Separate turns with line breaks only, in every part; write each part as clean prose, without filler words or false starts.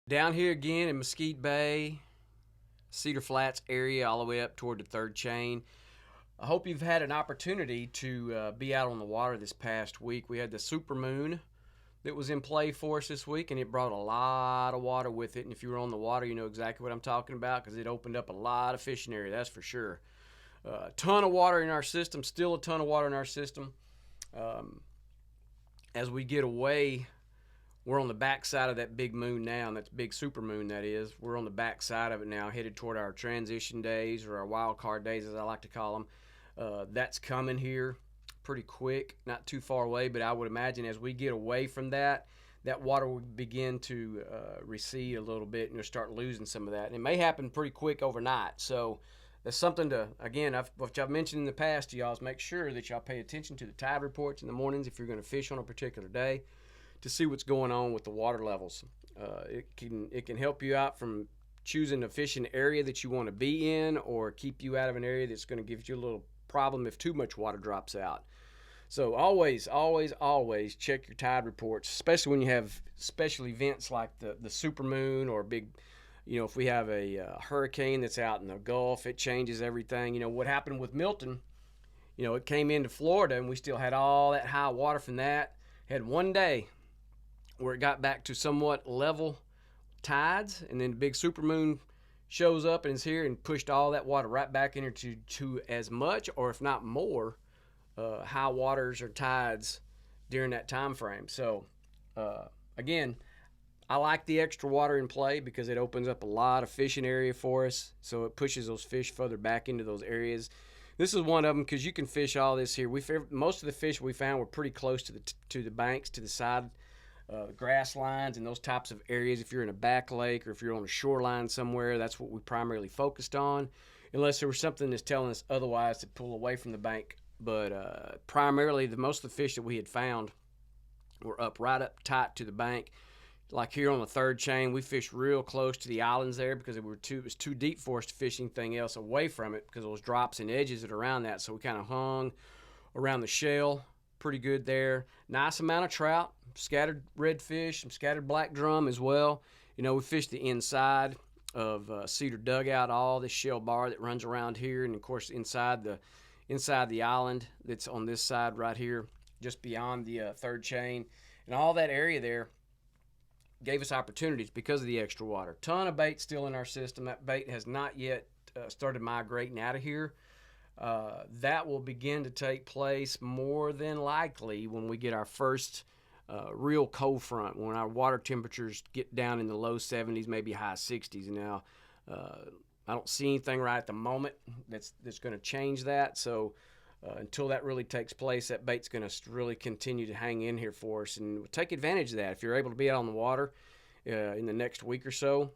Down here again in Mesquite Bay, Cedar Flats area, all the way up toward the third chain. I hope you've had an opportunity to be out on the water this past week. We had the supermoon that was in play for us this week, and it brought a lot of water with it. And if you were on the water, you know exactly what I'm talking about because it opened up a lot of fishing area, that's for sure. A ton of water in our system, still a ton of water in our system. Um, as we get away, we're on the back side of that big moon now, and that's big super moon that is. We're on the back side of it now, headed toward our transition days, or our wild card days as I like to call them. That's coming here pretty quick, not too far away, but I would imagine as we get away from that, that water will begin to recede a little bit, and you'll start losing some of that. And it may happen pretty quick overnight. So that's something to, again, which I've mentioned in the past to y'all, is make sure that y'all pay attention to the tide reports in the mornings if you're going to fish on a particular day, to see what's going on with the water levels. It can help you out from choosing a fishing area that you want to be in, or keep you out of an area that's going to give you a little problem if too much water drops out. So always check your tide reports, especially when you have special events like the supermoon or big, if we have a hurricane that's out in the Gulf, it changes everything. What happened with Milton, it came into Florida and we still had all that high water from that. Had one day where it got back to somewhat level tides, and then the big supermoon shows up and is here and pushed all that water right back into to as much, or if not more, high waters or tides during that time frame. So again, I like the extra water in play because it opens up a lot of fishing area for us, so it pushes those fish further back into those areas. This is one of them because you can fish all this here. Most of the fish we found were pretty close to the banks, to the side grass lines and those types of areas. If you're in a back lake or if you're on a shoreline somewhere, that's what we primarily focused on, unless there was something that's telling us otherwise to pull away from the bank. But primarily, most of the fish that we had found were right up tight to the bank. Like here on the third chain, we fished real close to the islands there because it was too deep for us to fish anything else away from it because of those drops and edges that are around that. So we kind of hung around the shell pretty good there. Nice amount of trout, scattered redfish, some scattered black drum as well. We fished the inside of Cedar Dugout, all this shell bar that runs around here, and of course inside the island that's on this side right here, just beyond the third chain, and all that area there gave us opportunities because of the extra water. Ton of bait still in our system. That bait has not yet started migrating out of here. That will begin to take place more than likely when we get our first real cold front, when our water temperatures get down in the low 70s, maybe high 60s. Now, I don't see anything right at the moment that's going to change that. So until that really takes place, that bait's going to really continue to hang in here for us, and we'll take advantage of that. If you're able to be out on the water in the next week or so,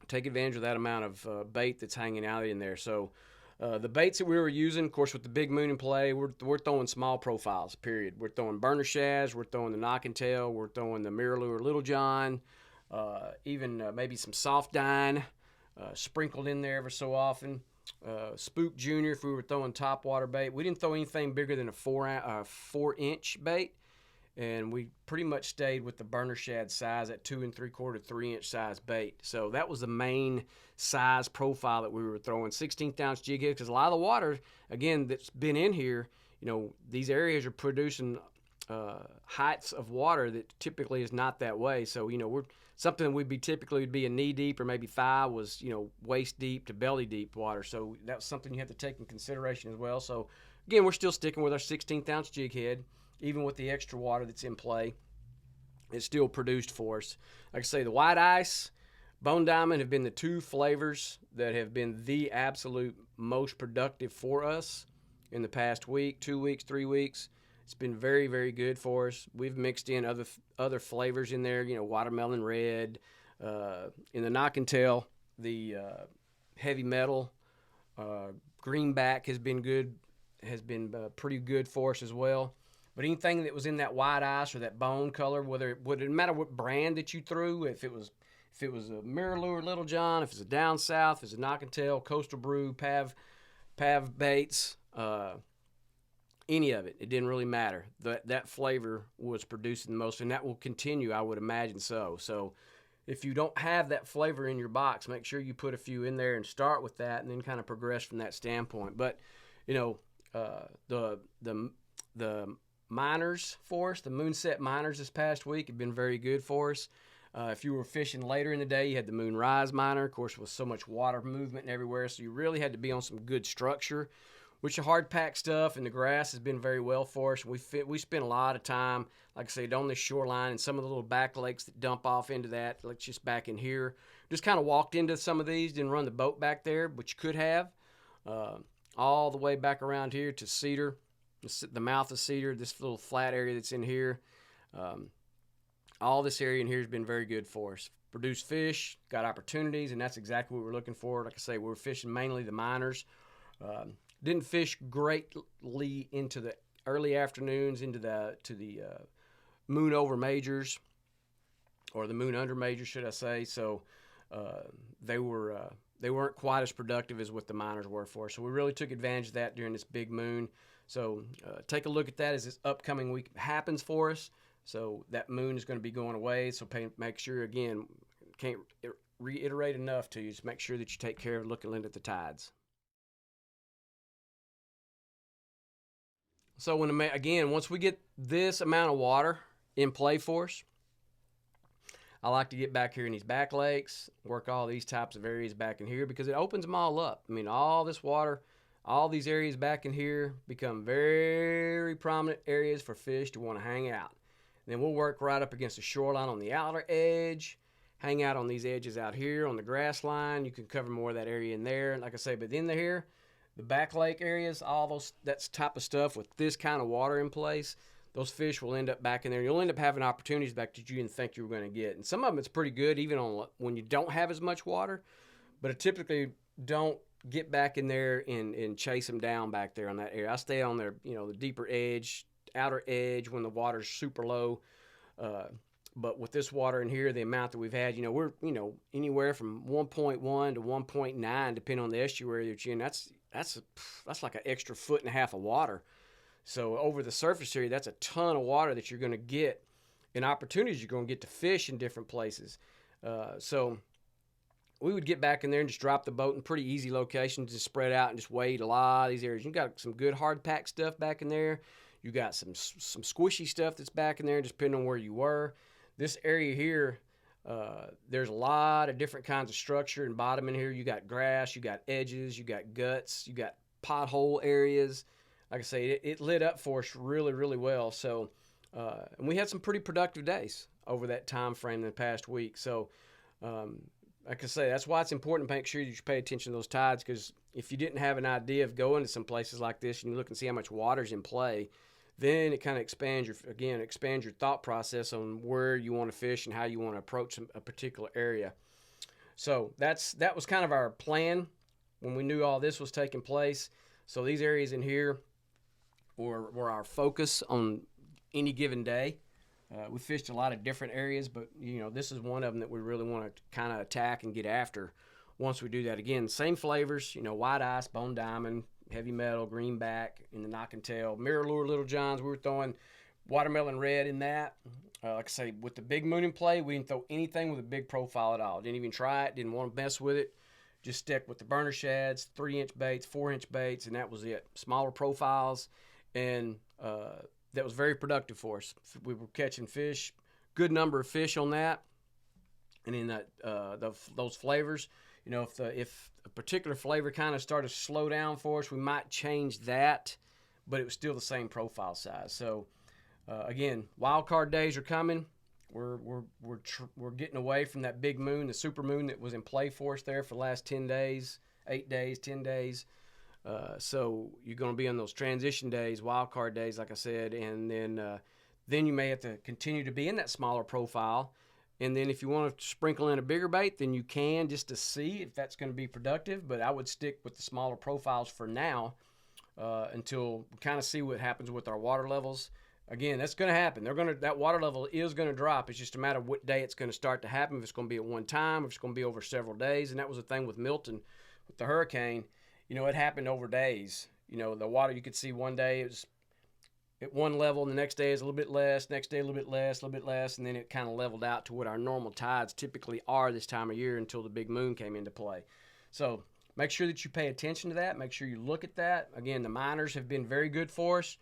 take advantage of that amount of bait that's hanging out in there. So the baits that we were using, of course, with the big moon in play, we're throwing small profiles, period. We're throwing burner shads, we're throwing the knock and tail, we're throwing the mirror lure Little John, even maybe some soft dine sprinkled in there ever so often. Spook Junior, if we were throwing top water bait. We didn't throw anything bigger than a 4-inch bait, and we pretty much stayed with the burner shad size at 2 3/4, 3-inch size bait. So that was the main size profile that we were throwing. 16th ounce jig head, because a lot of the water, again, that's been in here, these areas are producing heights of water that typically is not that way. So, we're something would be a knee deep or maybe thigh was, waist deep to belly deep water. So that's something you have to take in consideration as well. So again, we're still sticking with our 16th ounce jig head, even with the extra water that's in play. It's still produced for us. Like I say, the white ice, Bone Diamond have been the two flavors that have been the absolute most productive for us in the past week, 2 weeks, 3 weeks. It's been very, very good for us. We've mixed in other flavors in there, watermelon red. In the knock and tail, the heavy metal greenback has been good, pretty good for us as well. But anything that was in that white ice or that bone color, it didn't matter what brand that you threw, if it was a mirror lure Little John, if it's a down south, if it's a knock and tail, coastal brew, pav baits, any of it. It didn't really matter. That flavor was producing the most, and that will continue, I would imagine so. So if you don't have that flavor in your box, make sure you put a few in there and start with that, and then kind of progress from that standpoint. But the minors for us, the moonset minors this past week have been very good for us. If you were fishing later in the day, you had the moonrise minor, of course, with so much water movement and everywhere, so you really had to be on some good structure, which the hard pack stuff and the grass has been very well for us. We spent a lot of time, like I said, on the shoreline and some of the little back lakes that dump off into that, like just back in here. Just kind of walked into some of these, didn't run the boat back there, but you could have. All the way back around here to Cedar, the mouth of Cedar, this little flat area that's in here. All this area in here has been very good for us. Produced fish, got opportunities, and that's exactly what we're looking for. Like I say, we're fishing mainly the minors. Didn't fish greatly into the early afternoons, into the moon over majors, or the moon under majors, should I say. So they weren't quite as productive as what the minors were for us. So we really took advantage of that during this big moon. So take a look at that as this upcoming week happens for us. So that moon is going to be going away. So make sure, again, can't reiterate enough to you, just make sure that you take care of looking at the tides. So once we get this amount of water in play for us, I like to get back here in these back lakes, work all these types of areas back in here because it opens them all up. I mean, all this water, all these areas back in here become very prominent areas for fish to want to hang out. And then we'll work right up against the shoreline on the outer edge, hang out on these edges out here on the grass line. You can cover more of that area in there. And like I say, but in here, the back lake areas, that type of stuff with this kind of water in place, those fish will end up back in there. You'll end up having opportunities back that you didn't think you were going to get. And some of them it's pretty good even when you don't have as much water, but it typically don't get back in there and chase them down back there on that area. I stay on there, the deeper edge, outer edge when the water's super low. But with this water in here, the amount that we've had, we're anywhere from 1.1 to 1.9 depending on the estuary that you're in. That's like an extra 1.5 feet of water. So over the surface area, that's a ton of water that you're going to get, and opportunities you're going to get to fish in different places. So we would get back in there and just drop the boat in pretty easy locations, just spread out and just wade a lot of these areas. You got some good hard pack stuff back in there. You got some squishy stuff that's back in there, just depending on where you were. This area here, there's a lot of different kinds of structure and bottom in here. You got grass, you got edges, you got guts, you got pothole areas. Like I say, it lit up for us really, really well. So, and we had some pretty productive days over that time frame in the past week. So, like I say, that's why it's important to make sure you pay attention to those tides, because if you didn't have an idea of going to some places like this and you look and see how much water's in play, then it kind of expands your thought process on where you want to fish and how you want to approach a particular area. So that was kind of our plan when we knew all this was taking place. So these areas in here were our focus on any given day. We fished a lot of different areas, but this is one of them that we really want to kind of attack and get after once we do that. Again, same flavors, white ice, bone diamond, heavy metal, greenback, and the knock and tail. Mirror lure Little Johns, we were throwing watermelon red in that. Like I say, with the big moon in play, we didn't throw anything with a big profile at all. Didn't even try it, didn't want to mess with it. Just stuck with the burner shads, 3-inch baits, 4-inch baits, and that was it. Smaller profiles, and that was very productive for us. We were catching fish, good number of fish on that. And in that those flavors, if a particular flavor kind of started to slow down for us, we might change that, but it was still the same profile size. So again, wild card days are coming. We're getting away from that big moon, the super moon that was in play for us there for the last 10 days, 8 days, 10 days. So you're going to be on those transition days, wild card days, like I said, and then you may have to continue to be in that smaller profile. And then if you want to sprinkle in a bigger bait, then you can, just to see if that's going to be productive. But I would stick with the smaller profiles for now until we kind of see what happens with our water levels. Again, that's going to happen. That water level is going to drop. It's just a matter of what day it's going to start to happen. If it's going to be at one time, if it's going to be over several days. And that was the thing with Milton, with the hurricane. It happened over days. The water, you could see one day it was at one level, and the next day is a little bit less, next day a little bit less, and then it kind of leveled out to what our normal tides typically are this time of year until the big moon came into play. So make sure that you pay attention to that. Make sure you look at that. Again, the minors have been very good for us.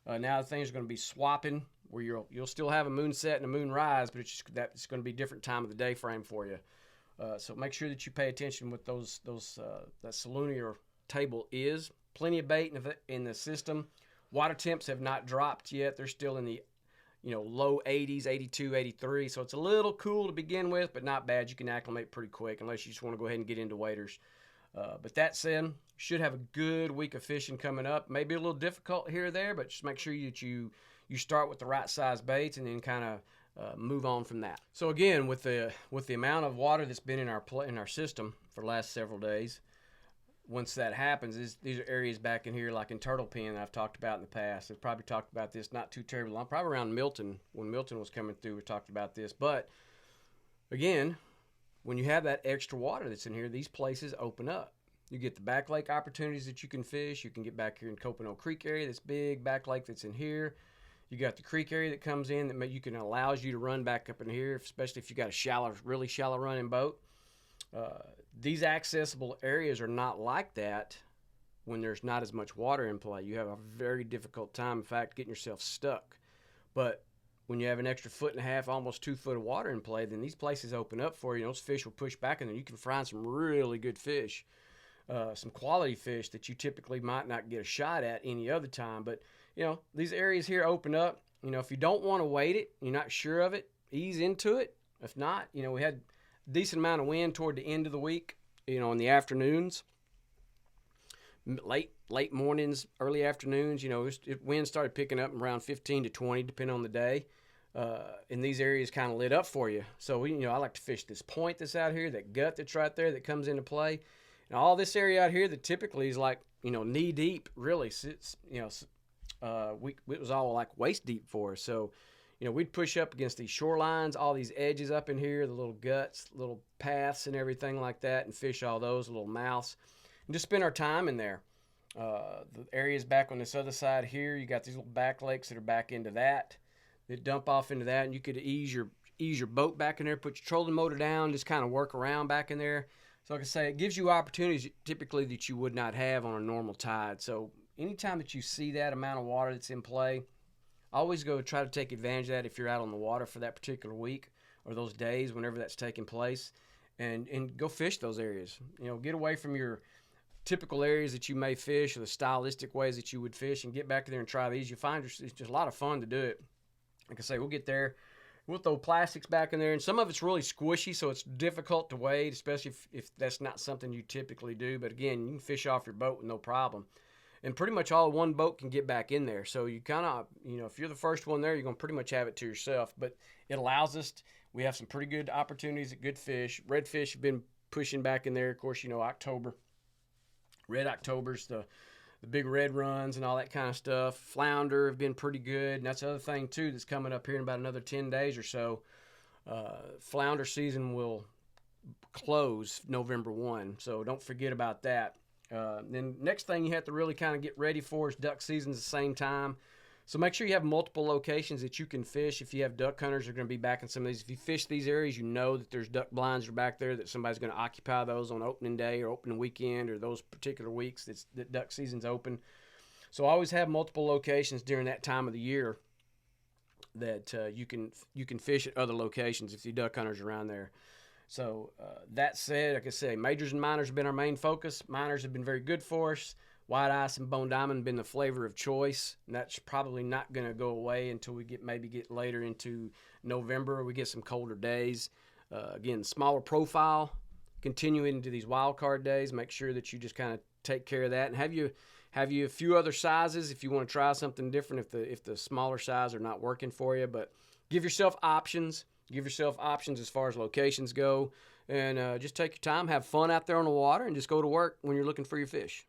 Now things are going to be swapping, where you'll still have a moon set and a moon rise, but it's going to be a different time of the day frame for you. So make sure that you pay attention with that salunar table is. Plenty of bait in the system. Water temps have not dropped yet. They're still in the low 80s, 82, 83. So it's a little cool to begin with, but not bad. You can acclimate pretty quick unless you just want to go ahead and get into waders. But that said, should have a good week of fishing coming up. Maybe a little difficult here or there, but just make sure that you start with the right size baits and then kind of move on from that. So again, with the amount of water that's been in our system for the last several days, once that happens, these are areas back in here like in Turtle Pen that I've talked about in the past. I've probably talked about this not too terribly long, probably around Milton. When Milton was coming through, we talked about this. But again, when you have that extra water that's in here, these places open up. You get the back lake opportunities that you can fish. You can get back here in Copano Creek area, this big back lake that's in here. You got the creek area that comes in that allows you to run back up in here, especially if you got a really shallow running boat. These accessible areas are not like that when there's not as much water in play. You have a very difficult time, in fact, getting yourself stuck. But when you have an extra 1.5 feet, almost 2 foot of water in play, then these places open up for you. Those fish will push back, and then you can find some really good fish, some quality fish that you typically might not get a shot at any other time. But these areas here open up. If you don't want to wait it, you're not sure of it, ease into it. If not, we had decent amount of wind toward the end of the week, in the afternoons, late mornings, early afternoons. Wind started picking up around 15 to 20, depending on the day. And these areas kind of lit up for you. So I like to fish this point that's out here, that gut that's right there that comes into play, and all this area out here that typically is like knee deep. Really, it was all like waist deep for us. So we'd push up against these shorelines, all these edges up in here, the little guts, little paths and everything like that, and fish all those little mouths, and just spend our time in there. The areas back on this other side here, you got these little back lakes that are back into that dump off into that, and you could ease your boat back in there, put your trolling motor down, just kind of work around back in there. So like I say, it gives you opportunities typically that you would not have on a normal tide. So anytime that you see that amount of water that's in play, always go try to take advantage of that if you're out on the water for that particular week or those days whenever that's taking place, and go fish those areas. Get away from your typical areas that you may fish or the stylistic ways that you would fish, and get back there and try these. You'll find it's just a lot of fun to do it. Like I say, we'll get there. We'll throw plastics back in there, and some of it's really squishy, so it's difficult to wade, especially if that's not something you typically do. But again, you can fish off your boat with no problem. And pretty much all one boat can get back in there. So you kind of, if you're the first one there, you're going to pretty much have it to yourself. But it allows us, we have some pretty good opportunities at good fish. Redfish have been pushing back in there. Of course, October. Red October's the big red runs and all that kind of stuff. Flounder have been pretty good. And that's the other thing, too, that's coming up here in about another 10 days or so. Flounder season will close November 1. So don't forget about that. Then next thing you have to really kind of get ready for is duck season at the same time. So make sure you have multiple locations that you can fish. If you have duck hunters, they're going to be back in some of these. If you fish these areas, that there's duck blinds that are back there, that somebody's going to occupy those on opening day or opening weekend or those particular weeks that duck season's open. So always have multiple locations during that time of the year that you can fish at other locations if the duck hunters are around there. So that said, like I say, majors and minors have been our main focus. Minors have been very good for us. White ice and bone diamond have been the flavor of choice, and that's probably not going to go away until we get later into November. We get some colder days. Again, smaller profile, continue into these wild card days. Make sure that you just kind of take care of that, and have you a few other sizes if you want to try something different. If the smaller size are not working for you, but give yourself options. Give yourself options as far as locations go, and just take your time, have fun out there on the water, and just go to work when you're looking for your fish.